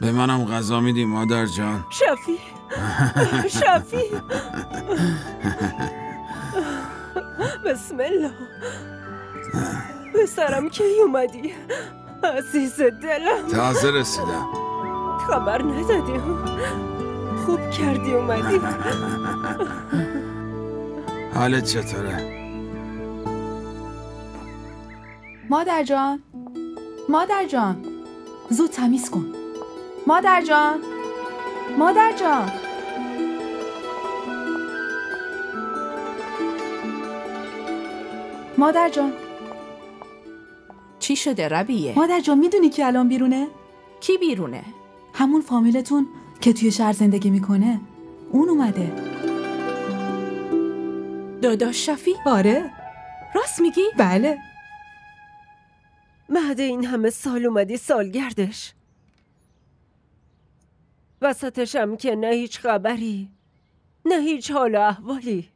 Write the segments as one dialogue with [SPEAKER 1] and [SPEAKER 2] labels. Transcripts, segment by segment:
[SPEAKER 1] به منم غذا میدی مادر جان؟
[SPEAKER 2] شفی شفی بسم الله. پسرم کی اومدی؟ عزیز دلم
[SPEAKER 1] تازه رسیدم.
[SPEAKER 2] خبر ندادی؟ خوب کردی اومدی.
[SPEAKER 1] حالت چطوره؟
[SPEAKER 3] مادر جان، مادر جان، زود تمیز کن. مادر جان، مادر جان. مادر جان.
[SPEAKER 4] چی شده ربیه؟
[SPEAKER 3] مادر جان میدونی کی الان بیرونه؟
[SPEAKER 4] کی بیرونه؟
[SPEAKER 3] همون فامیلتون که توی شهر زندگی میکنه. اون اومده.
[SPEAKER 4] داداش شفی؟
[SPEAKER 3] آره.
[SPEAKER 4] راست میگی؟
[SPEAKER 3] بله.
[SPEAKER 2] بعد این همه سال اومدی سالگردش، وسطش هم که نه هیچ خبری نه هیچ حال و احوالی.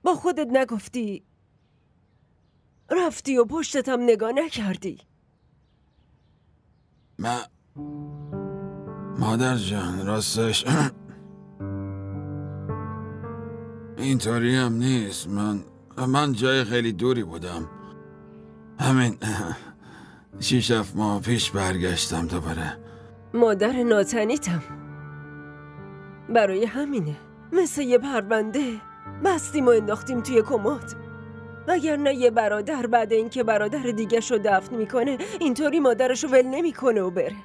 [SPEAKER 2] با خودت نگفتی، رفتی و پشتتم نگاه نکردی.
[SPEAKER 1] مادر جان راستش اینطوری هم نیست. من جای خیلی دوری بودم. همین 6-7 ماه پیش برگشتم دوباره.
[SPEAKER 2] مادر ناتنیتم، برای همینه مثل یه پرونده بستیم و انداختیم توی کمد. وگرنه یه برادر بعد اینکه برادر دیگه شو دفن میکنه اینطوری مادرشو ول نمیکنه و بره.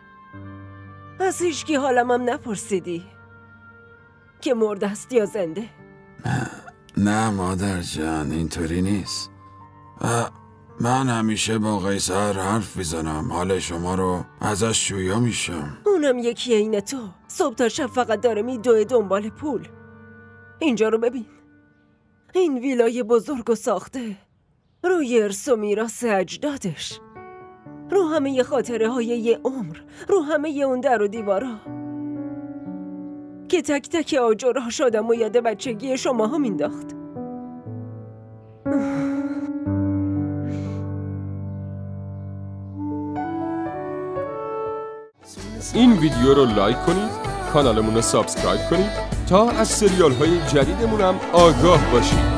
[SPEAKER 2] از هیچکی حالم هم نپرسیدی که مرده است یا زنده؟
[SPEAKER 1] نه مادر جان اینطوری نیست. من همیشه با قیصر حرف میزنم، حال شما رو ازش جویا میشم.
[SPEAKER 2] اونم یکی عین تو، صبح تا شب فقط داره میدوه دنبال پول. اینجا رو ببین، این ویلای بزرگ و ساخته روی ارث و میراث اجدادش، رو همه ی خاطره های یه عمر، رو همه ی اون در و دیوارا که تک تک آجرها شدم و یاد بچگی شماها مینداخت.
[SPEAKER 5] این ویدیو رو لایک کنید، کانالمون رو سابسکرایب کنید تا از سریال های جدیدمون هم آگاه باشید.